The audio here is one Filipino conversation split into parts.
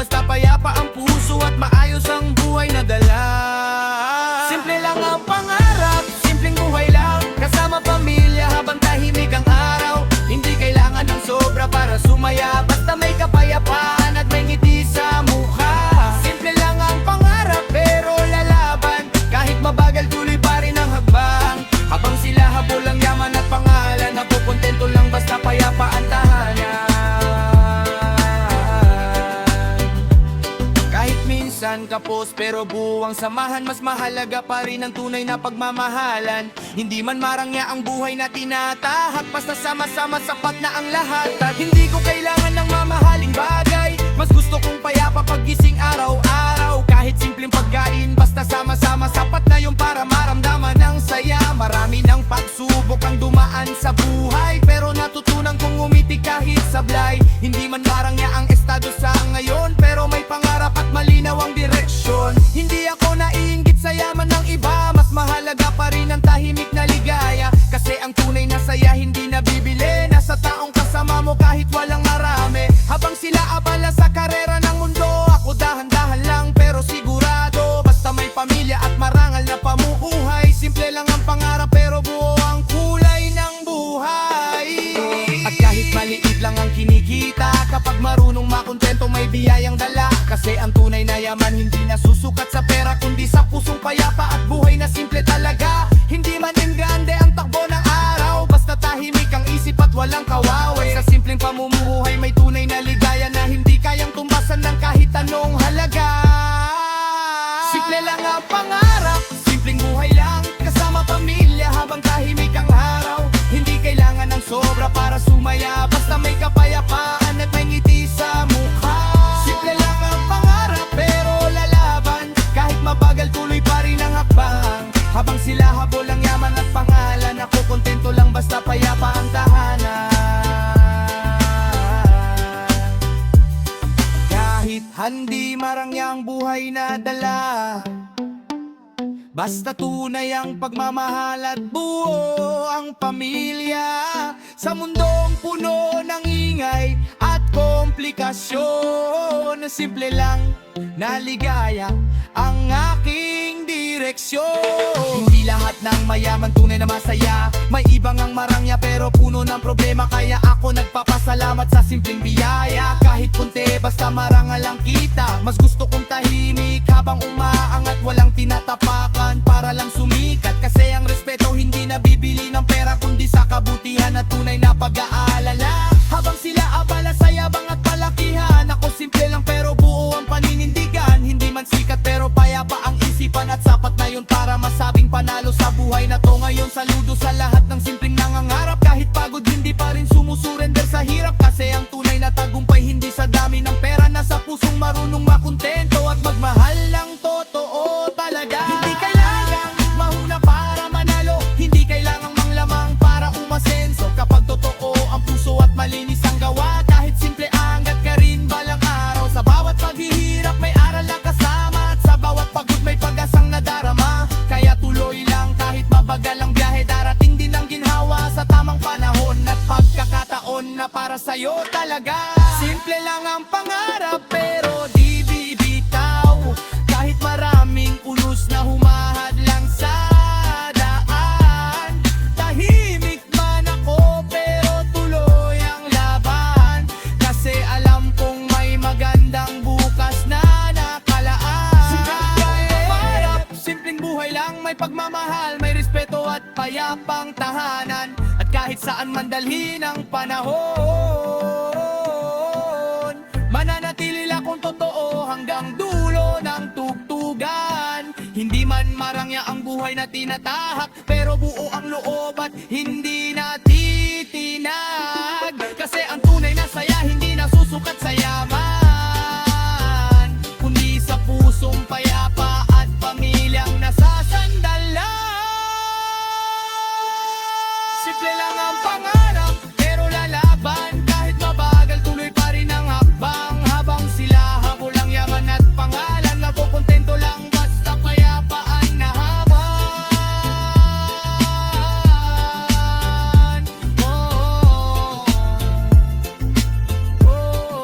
basta payapa ang puso at maayos ang buhay na dala. Simple lang ang pangarap, simpleng buhay lang, kasama pamilya habang tahimik ang araw. Hindi kailangan ng sobra para sumaya, basta may kapayapaan at may ngiti sa mukha. Simple lang ang pangarap pero lalaban, kahit mabagal tuloy pa rin ang hakbang. Habang sila habol ang yaman at pangalan, ako kontento lang basta payapa ang tahanan. Kahit minsan kapos pero buwang samahan, mas mahalaga pa rin ang tunay na pagmamahalan. Hindi man marangya ang buhay na tinatahak, basta sama-sama sapat na ang lahat. At hindi ko kailangan ng mamahaling bagay, mas gusto kong payapa paggising araw-araw. Kahit simpleng pagkain, basta sama-sama sapat na yung para maramdaman ng saya. Marami ng pagsubok ang dumaan sa buhay, pero natutunan kong umiti kahit sablay. Hindi man marangya ang estado sa ngayon, pero may pangarap at malinaw ang direksyon. Hindi ako naiinggit sa yaman ng iba, mas mahalaga pa rin ang tahimik na ligaya. Kasi ang tunay na saya hindi nabibili, nasa taong kasama mo kahit walang marami. Habang sila abala sa karera ng mundo, ako dahan-dahan lang pero sigurado. Basta may pamilya at marangal na pamuhay, simple lang ang pangarap pero buo ang kulay ng buhay. At kahit maliit lang ang kinikita, kapag marunong makontento may biyayang dala. Kasi ang tunay na yaman hindi nasusukat sa pera, kundi sa pusong payapa at buhay na simple talaga. Hindi man engrande ang takbo ng araw, basta tahimik ang isip at walang kawawi. Sa simpleng pamumuhay may tunay na ligaya na hindi kayang tumbasan ng kahit anong halaga. Simple lang ang pangarap, simpleng buhay lang, kasama pamilya habang tahimik ang araw. Hindi kailangan ng sobra para sumaya, basta may kapayapaan at may ngiti sa mukha. Simple lang ang pangarap pero lalaban, kahit mabagal tuloy pa rin ang hakbang. Habang sila habol ang yaman at pangalan, ako kontento lang basta payapa ang tahanan. Kahit hindi marangya ang buhay na dala, basta tunay ang pagmamahal at buo ang pamilya. Sa mundong puno ng ingay at komplikasyon, simple lang na ligaya ang aking direksyon. Hindi lahat ng mayaman tunay na masaya, may ibang ang marangya pero puno ng problema. Kaya ako nagpapasalamat sa simpleng biyaya. Kahit kunti basta marangal ang kita, mas gusto kong tahimik habang umaangat, walang tinatapakan para lang sumikat. Kasi ang respeto hindi nabibili ng pera, kundi sa kabutihan at tunay na pag-aalala. Habang sila abala sa yabang at palakihan, ako simple lang pero buo ang paninindigan. Hindi man sikat pero payapa ang isipan, at sapat na yun para masabing panalo sa buhay na to. Ngayon saludo sa lahat ng simpleng nangangarap, kahit pagod hindi pa rin sumusurrender sa hirap. Kasi ang tunay na tagumpay hindi sa dami ng pera, nasa pusong marunong makontento at magmahal ng totoo talaga. Hindi kailangan mahuna para manalo, hindi kailangang manglamang para umasenso. Kapag totoo ang puso at malinis ang gawa, kahit simple angat ka rin balang araw. Sa bawat paghihirap may aral na kasama, at sa bawat pagod may pag-asang nadarama. Kaya tuloy lang kahit mabagal ang biyahe, darating din ang ginhawa sa tamang panahon at pagkakataon na para sa'yo talaga. Simple lang ang pangarap pero di bibitaw, kahit maraming unos na humahad lang sa daan. Tahimik man ako pero tuloy ang laban, kasi alam kong may magandang bukas na nakalaan. Simpleng buhay lang, may pagmamahal, may respeto at payapang tahanan. At kahit saan man dalhin ang panahon, mananatili lang kung totoo hanggang dulo ng tugtugan. Hindi man marangya ang buhay na tinatahak, pero buo ang loob at hindi natitinag. Kasi ang tunay na saya hindi nasusukat sa yaman, kundi sa pusong payapa at pamilyang nasasandalan. Simple lang ang pangarap pero lalaban, kahit mabagal tuloy pa rin ang hakbang. Habang sila habol ang yaman at pangalan, ako kontento lang basta payapaan na haban. Oh, oh, oh, oh,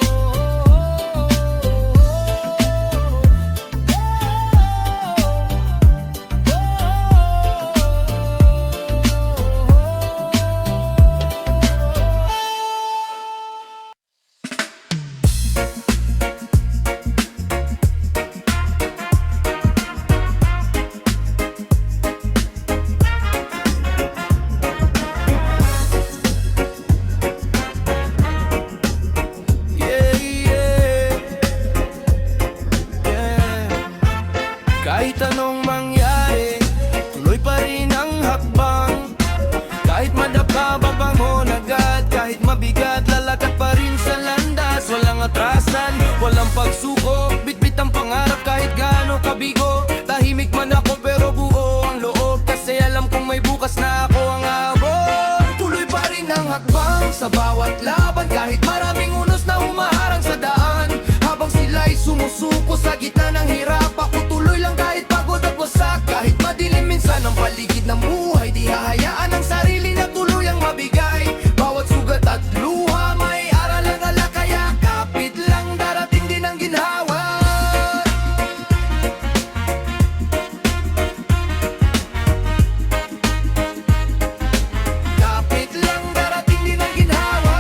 oh, oh. may bukas na ako ang habol. Tuloy pa rin ang hakbang sa bawat laban, kahit maraming unos na humaharang sa daan. Habang sila'y sumusuko sa gitna ng hirap, ako tuloy lang kahit pagod at wasak. Kahit madilim minsan ang paligid ng buhay, di hahayaan ang sarili na tuluyang mabigay. Bawat sugat at luha may aral ang ala, kaya kapit lang darating din ang ginhawa. Kapit lang darating din ang ginhawa.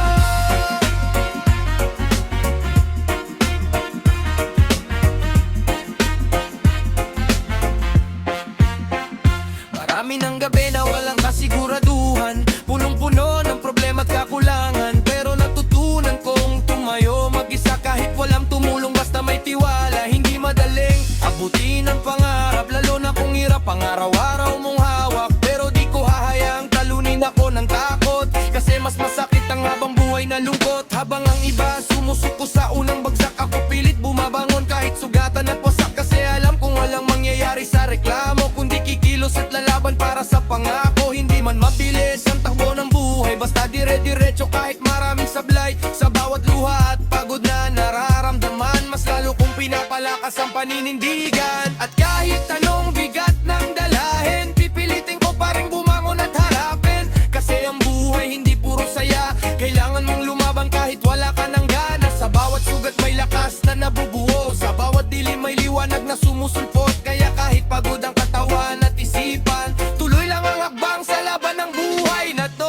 Marami ng gabi na walang kasiguraduhan, punong-puno ng problema at kakulangan. Pero natutunan kong tumayo mag-isa kahit walang tumulong, basta may tiwala. Hindi madaling abutin ang pangarap, lalo na kung hirap ang araw-araw mong hawak. Pero di ko hahayaang talunin ako ng takot, kasi mas masakit ang habang buhay na lungkot. Habang ang iba sumusuko sa unang bagsak, ako pilit bumabangon kahit sugatan at wasak. Kasi alam kong walang mangyayari sa reklamo, kundi kikilos at lalaban para sa pangako. Hindi man mabilis ang takbo ng buhay, basta dire-diretso kahit maraming sablay. Sa bawat luha at pagod na nararamdaman, mas lalo kong pinapalakas ang paninindigan. At kahit anong bigat ng dalahin, pipilitin ko pa rin bumangon at harapin. Kasi ang buhay hindi puro saya, kailangan mong lumaban kahit wala ka ng gana. Sa bawat sugat may lakas na nabubuo, sa bawat dilim may liwanag na sumusulpot. Kaya kahit pagod ang katawan at isipan, tuloy lang ang hakbang sa laban ng buhay na to.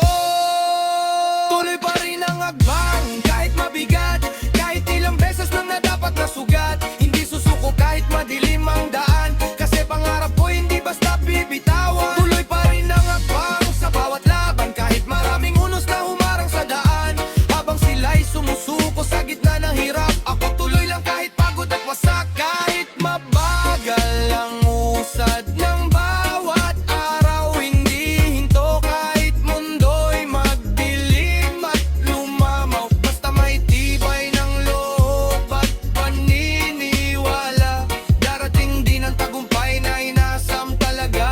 Tuloy pa rin ang hakbang kahit mabigat, kahit ilang beses nang nadapat na sugat. Hindi susuko kahit madilim ang daan, kasi pangarap ko hindi basta bibitawan. Tuloy pa rin ang hakbang sa bawat laban, kahit maraming unos na humarang sa daan. Habang sila'y sumusuko sa gitna ng hirap, ako tuloy lang kahit pagod at wasak. Kahit mabagal ang usad ng bawat araw, hindi hinto kahit mundo'y magdilim at lumamaw. Basta may tibay ng loob at paniniwala, darating din ang tagumpay na inasam talaga.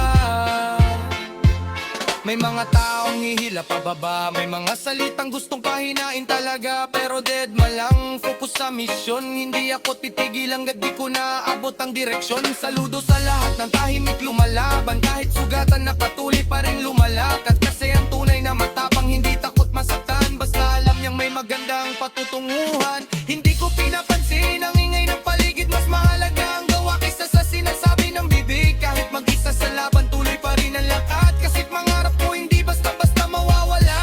May mga taong hihila pababa, may mga salitang gustong pahinain talaga. Pero dead malang focus sa misyon, hindi ako titigil hanggat di ko naabot ang direksyon. Saludo sa lahat ng tahimik lumalaban, kahit sugatan nakatuloy pa rin lumalakad. Kasi ang tunay na matapang hindi takot masaktan, basta alam niyang may magandang patutunguhan. Hindi ko pinapansin ang ingay ng paligid, mas mahalaga ang gawa kaysa sa sinasabi ng bibig. Kahit mag-isa sa laban, tuloy pa rin ang lakad, kasi pangarap ko hindi basta-basta mawawala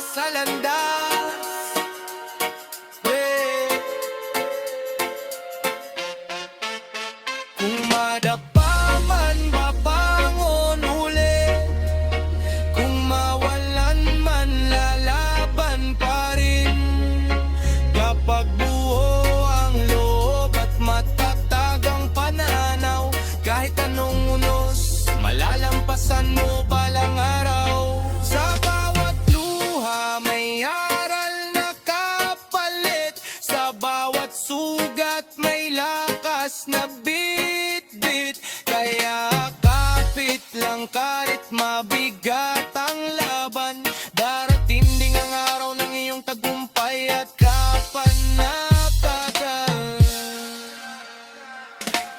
sa landas. Kung madapa man, babangon ulit. Kung mawalan man, lalaban pa rin. Kapag buo ang loob at matatag ang pananaw, kahit anong unos, malalampasan mo balang araw. Sa bawat luha may aral na kapalit, sa bawat sugat may lakas na bit-bit. Kaya kapit lang kahit mabigat ang laban, darating ding ang araw ng iyong tagumpay at kapanatagan.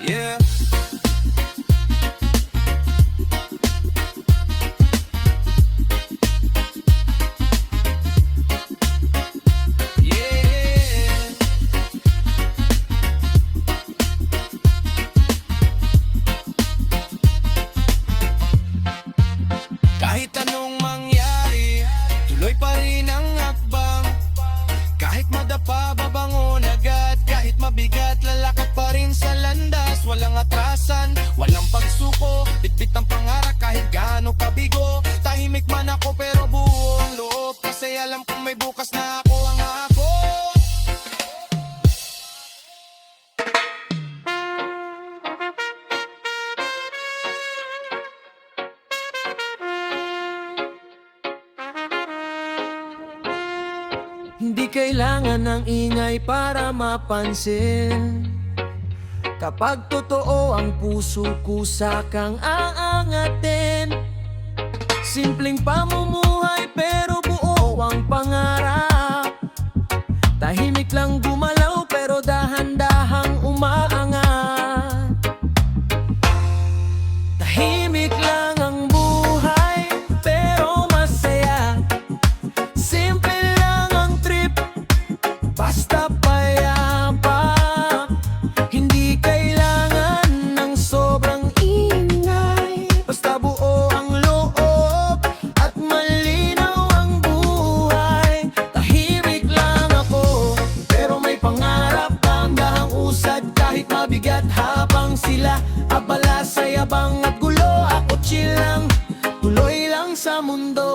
Yeah. Kahit anong mangyari, tuloy pa rin ang hakbang. Kahit madapa, babangon agad. Kahit mabigat, lalakad pa rin sa landas. Walang atrasan, walang pagsuko, bitbit ang pangarap kahit gaano kabigo. Tahimik man ako pero buo ang loob, kasi alam kong may bukas na ako ang ako. Hindi kailangan ng ingay para mapansin. Kapag totoo ang puso, kusa kang aangatin. Simpleng pamumuhay pero buo ang pangarap. Tahimik lang gumalaw pero dahan-dahang umaangat. Tahimik lang ang buhay pero masaya. Simple lang ang trip, basta payapa. Hindi kailangan ng sobrang ingay, basta buo ang loob at malinaw ang buhay. Tahimik lang ako pero may pangarap, handang usad kahit mabigat. Habang sila abala sa yabang at gulo, ako chill lang, tuloy lang sa mundo.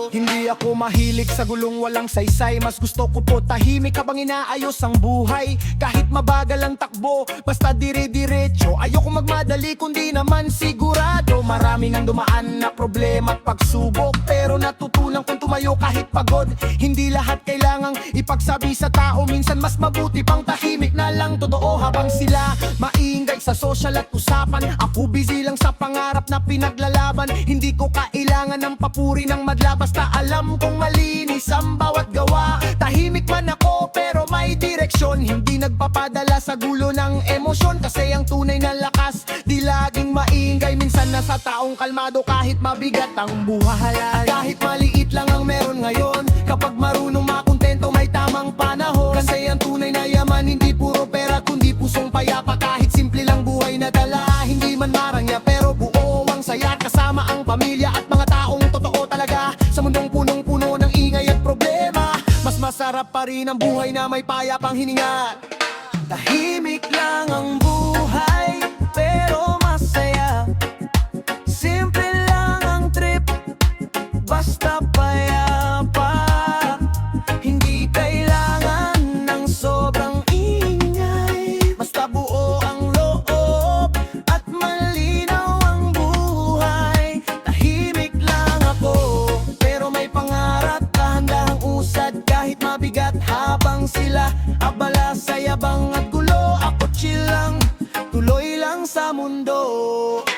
Hindi ako mahilig sa gulong walang saysay. Mas gusto ko po tahimik habang inaayos ang buhay. Kahit mabagal ang takbo, basta dire-diretso. Ayoko magmadali kundi naman sigurado. Maraming ang dumaan na problema at pagsubok, pero natutunan kong tumayo kahit pagod. Hindi lahat kailangang ipagsabi sa tao, minsan mas mabuti pang tahimik na lang. Totoo habang sila maingay sa social at usapan, ako busy lang sa pangarap na pinaglalaban. Hindi ko kailangan ng papuri ng madla, basta alam kong malinis ang bawat gawa. Tahimik man ako pero may direksyon, hindi nagpapadala sa gulo ng emosyon. Kasi ang tunay na lakas di laging maingay, minsan nasa taong kalmado kahit mabigat ang buhay. At kahit maliit lang ang meron ngayon, kapag marunong makontento may tamang panahon. Kasi ang tunay na yaman hindi puro pera kundi pusong payapa. Kahit simple lang buhay na dala, hindi man marangya pero buo ang saya. Kasama ang pamilya at mga taong totoo talaga. Sa mundong punong-puno ng ingay at problema, mas masarap pa rin ang buhay na may payapang hininga. Tahimik lang ang buhay pero masaya. Simple lang ang trip, basta payapa. Hindi kailangan ng sobrang ingay, basta buo ang loob at malinaw ang buhay. Tahimik lang ako pero may pangarap, dahan-dahang usad kahit mabigat. Habang sila abala sa yabang at gulo, ako chill lang, tuloy lang sa mundo.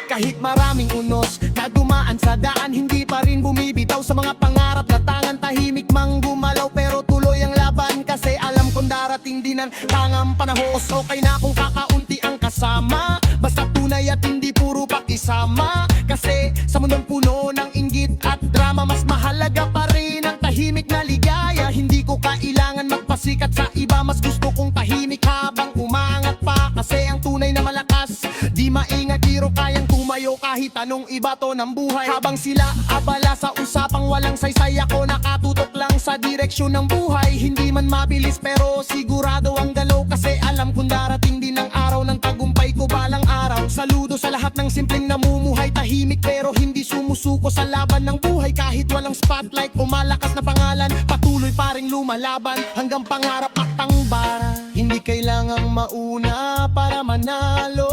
Kahit maraming unos na dumaan sa daan, hindi pa rin bumibitaw sa mga pangarap na tangan. Tahimik mang gumalaw pero tuloy ang laban. Kasi alam kong darating din ang tangang panahon. Okay na kung kakaunti ang kasama, basta tunay at hindi puro pakisama. Kasi sa mundong puno ng inggit at drama, mas mahalaga pa rin ang tahimik na ligaya. Hindi ko kailangan magpasikat sa iba, mas gusto kong tahimik habang umaangat pa. Kasi ang tunay na malakas di maingat, biro kayang tumayo kahit anong ibato ng buhay. Habang sila abala sa usapang walang saysay, ako nakatutok lang sa direksyon ng buhay. Hindi man mabilis pero sigurado ang galaw. Kasi alam kong darating din ang araw ng tagumpay ko balang araw. Saludo sa lahat ng simpleng namumuhay, tahimik pero hindi sumusuko sa laban ng buhay. Kahit walang spotlight o malakas na pangalan, patuloy pa ring lumalaban hanggang pangarap at tangbara. Hindi kailangang mauna para manalo,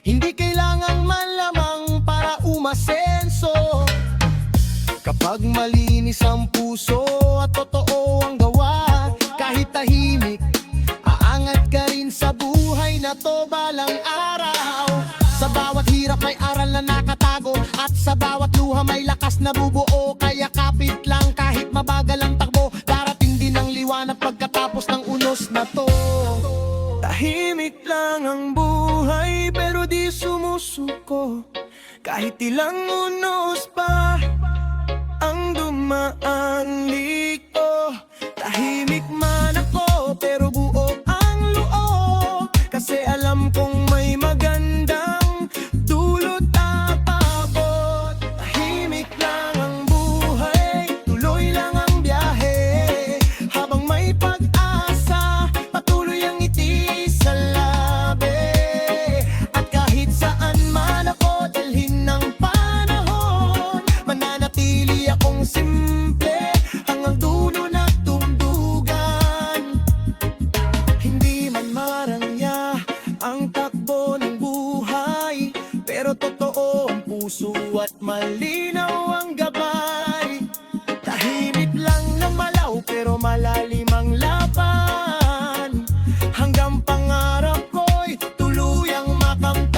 hindi kailangang malamang para umasenso. Kapag malinis ang puso at totoo ang gawa, kahit tahimik, aangat ka rin sa buhay na to balang araw. Sa bawat hirap may aral na nakatago, at sa bawat luha may lakas na bubuo. Kaya kapit lang kahit mabagal ang takbo, darating din ang liwanag pagkatapos ng unos na to. Tahimik lang ang buhay pero di sumusuko. Kahit ilang unos pa ang dumaan liko, tahimik man ako pero buo ang loob. Kasi alam kong may magandang dulot at abot. Tahimik lang ang buhay, tuloy lang ang biyahe. Habang may pag-asa, patuloy ang ngiti sa labi. At kahit saan man ako dalhin ng panahon, mananatili akong simple hanggang dulo ng tungdugan. Hindi man marangya ang takbo ng buhay, pero totoo ang puso at malinaw ang gabay. Tahimik lang na malaw pero malalim ang laban, hanggang pangarap ko'y tuluyang makamtan.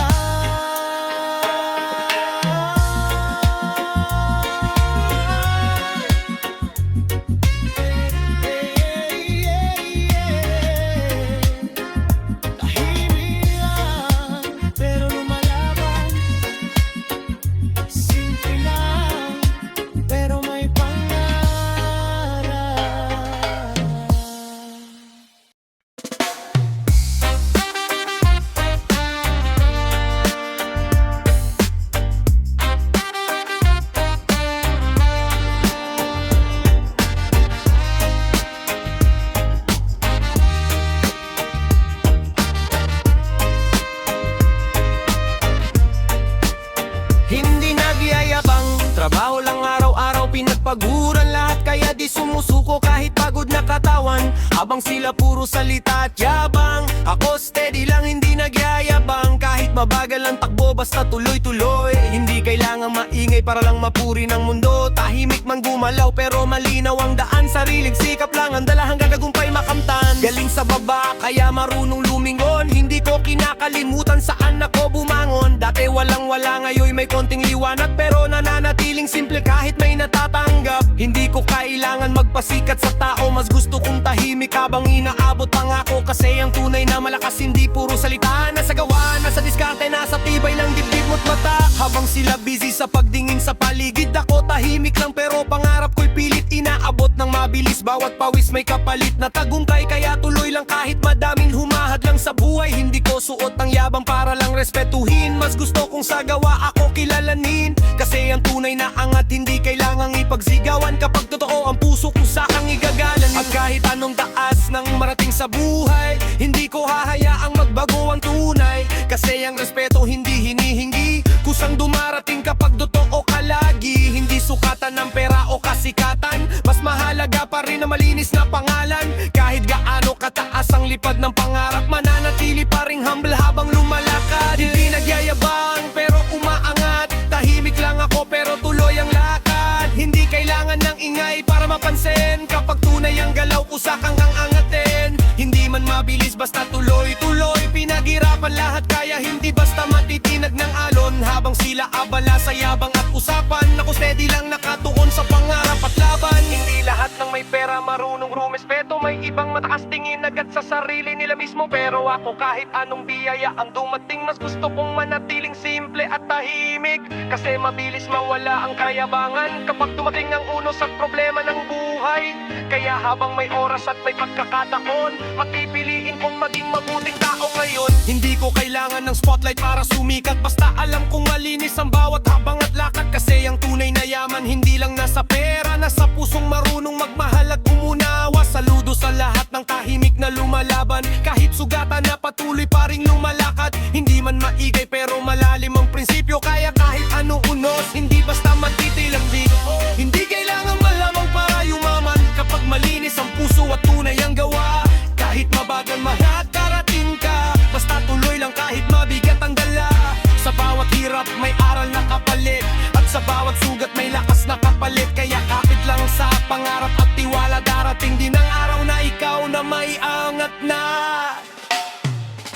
Hindi nagyayabang, trabaho lang araw-araw pinagpaguran lahat. Kaya di sumusuko kahit pagod na katawan. Habang sila puro salita at yabang, ako steady lang hindi nagyayabang. Kahit mabagal ang takbo basta tuloy-tuloy. Hindi kailangan maingay para lang mapuri ng mundo. Tahimik man gumalaw pero malinaw ang daan. Sariling sikap lang ang dala hanggang tagumpay makamtan. Galing sa baba kaya marunong lumingon. Hindi ko kinakalimutan saan ako bumangon. Dati walang-wala, ngayon may konting liwanag. Pero nananatiling simple kahit may natatanggap. Hindi ko kailangan magpasikat sa tao. Mas gusto kong tahimik habang inaabot pangako. Kasi ang tunay na malakas hindi puro salita. Nasa gawa, nasa diskarte, nasa tibay lang dibdib mo't mata. Habang sila busy sa pagdingin sa paligid, ako tahimik lang pero pangarap ko'y pilit inaabot ng mabilis. Bawat pawis may kapalit na tagumpay. Kaya tuloy lang kahit madaming humahad lang sa buhay. Hindi ko suot ang yabang para lang respetuhin. Mas gusto kong sa gawa ako kilalanin. Kasi ang tunay na angat hindi kailangang ipagsigawan. Kapag totoo ang puso kung sakang igagalan. At kahit anong taas nang marating sa buhay, hindi ko hahayaang magbago ang tunay. Kasi ang respeto hindi hinihingi, kusang dumarating kapag totoo ka lagi. Hindi sukatan ng pera o kasikatan, mas mahalaga pa rin na malinis na pangalan. Kahit gaano kataas ang lipad ng pangarap, mananatili pa ring humble habang lumalakad. Hindi nagyayabang pero umaangat, tahimik lang ako pero tuloy ang lakad. Hindi kailangan ng ingay para mapansin, kapag tunay ang galaw usakang kang angatin. Hindi man mabilis basta tuloy-tuloy, pinaghirapan lahat kaya hindi basta matitinag ng alon. Habang sila abala sa yabang at usapan, ako steady lang nakatuon sa pangarap at laban. Hindi lahat ng may pera marunong rumespeto, may ibang mataas tingin agad sa sarili nila mismo. Pero ako kahit anong biyaya ang dumating, mas gusto kong manatiling simple at tahimik. Kasi mabilis mawala ang kayabangan kapag dumating ang unos at problema ng buhay. Kaya habang may oras at may pagkakataon, magpipiliin kong maging mabuting tao ngayon. Hindi ko kailangan ng spotlight para sumikat, basta alam kong malinis ang bawat habang at lakad. Kasi ang tunay na yaman hindi lang nasa pera, nasa pusong marunong magmahal at umunawa. Saludo sa lahat ng tahimik na lumalaban, kahit sugatan na patuloy pa ring lumalakad. Hindi man maigay pero malalim ang prinsipyo, kaya kahit ano unos, hindi basta matitilang dito. Hindi kailangan malamang para yumaman, kapag malinis ang puso at tunay ang gawa. Kahit mabagal mahat karating ka, basta tuloy lang kahit mabigat ang dala. Sa bawat hirap may aral na kapalit, at sa bawat sugat may lakas na kapalit. Kaya kapit lang sa pangarap at tiwala, darating din ang araw na ikaw na may angat na.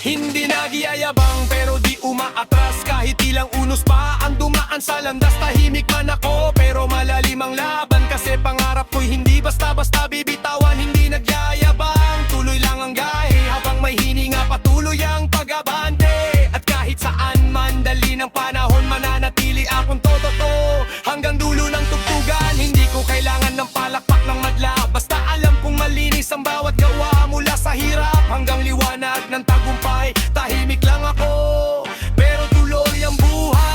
Hindi nagyayabang pero di umaatras, kahit ilang unos pa ang dumaan sa landas. Tahimik man ako pero malalim ang laban, kasi pangarap ko'y hindi basta-basta bibitawan. Hindi nagyayabang, tuloy lang ang gahe, habang may hininga patuloy ang pag-abante. At kahit saan man dali ng panahon, mananatili akong totoo hanggang dulo ng tugtugan. Hindi ko kailangan ng palakpak ng madla, basta alam kong malinis ang bawat gawa. Mula sa hirap hanggang liwanag ng tagumpay, tahimik lang ako pero tuloy ang buhay.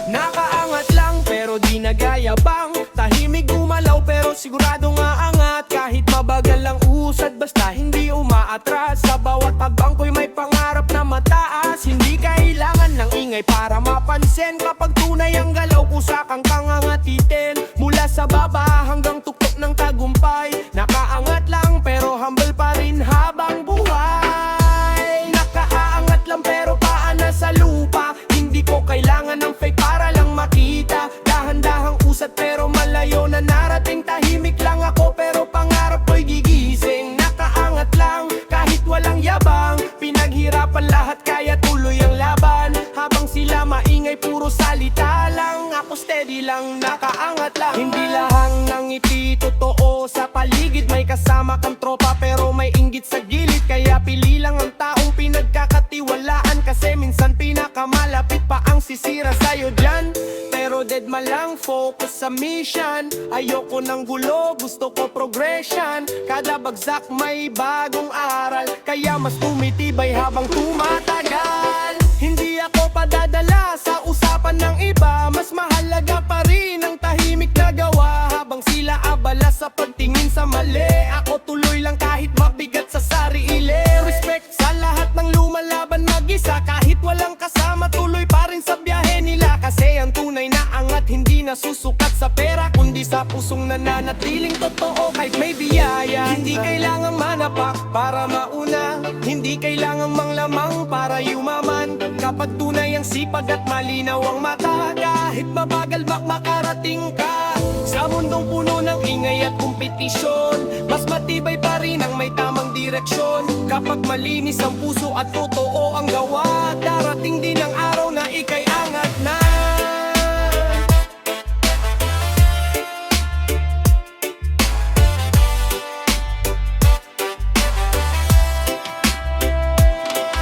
Nakaangat lang pero di nagayabang, tahimik gumalaw pero sigurado nga angat. Kahit mabagal ang usad basta hindi umaatras, sa bawat tagbang ko'y may pangarap na mataas. Hindi kailangan ng ingay para mapansin, kapag tunay ang galaw kusakang kang angatitin. Mula sa baba hanggang tuktok ng tagumpay, nakaangat lang pero humble pa rin habang buhay. Nakaangat lang pero paan na sa lupa, hindi ko kailangan ng fake para lang makita. Dahan-dahang usad pero malayo na narating, tahimik lang ako pero pangarap ko'y gigising. Nakaangat lang kahit walang yabang, pinaghirapan lahat kaya tuloy ang laban. Habang sila maingay puro salita lang, ako steady lang nakaangat lang. Hindi lahang ng ngiti totoo sa paligid, may kasama kang tropa pero may inggit sa gilid. Kaya pili lang ang taong pinagkakatiwalaan, kasi minsan pinakamalapit pa ang sisira sa'yo dyan. Pero man lang, focus sa mission. Ayoko ng gulo, gusto ko progression. Kada bagsak may bagong aral, kaya mas tumitibay habang tumatagal. Hindi ako padadala sa usapan ng iba, mas mahalaga pa rin ang tahimik na gawa. Habang sila abala sa pagtingin sa mali, ako tuloy lang kahit mabigat sa sarili. Respect sa lahat ng lumalaban mag-isa, kahit walang kasama tuloy pa rin sa biyahe nila. Kasi ang tunay na angat hindi nasusukat sa pera, kundi sa pusong nananatiling totoo kahit may biyaya. Hindi kailangang manapak para mauna, hindi kailangang manglamang para yumaman. Kapag tunay ang sipag at malinaw ang mata, kahit mabagal makarating ka. Sa mundong puno ng ingay at kompetisyon, mas matibay pa rin ang may tamang direksyon. Kapag malinis ang puso at totoo ang gawa, darating din ang araw na ika'y angat na.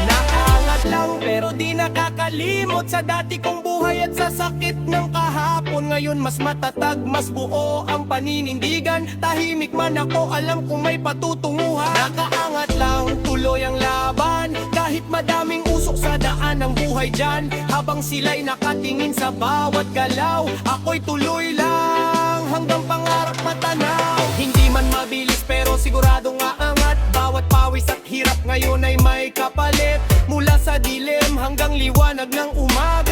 Nakaangat lang pero di nakakalimot sa dati kong buhay at sa sakit ng kahapon. Ngayon mas matatag, mas buo ang paninindigan. Tahimik man ako, alam kong may patutunguhan. Nakaangat lang, tuloy ang laban, kahit madaming usok sa daan ng buhay dyan. Habang sila'y nakatingin sa bawat galaw, ako'y tuloy lang hanggang pangarap matanaw. Hindi man mabilis pero siguradong aangat. Bawat pawis at hirap ngayon ay may kapalit. Mula sa dilim hanggang liwanag ng umaga,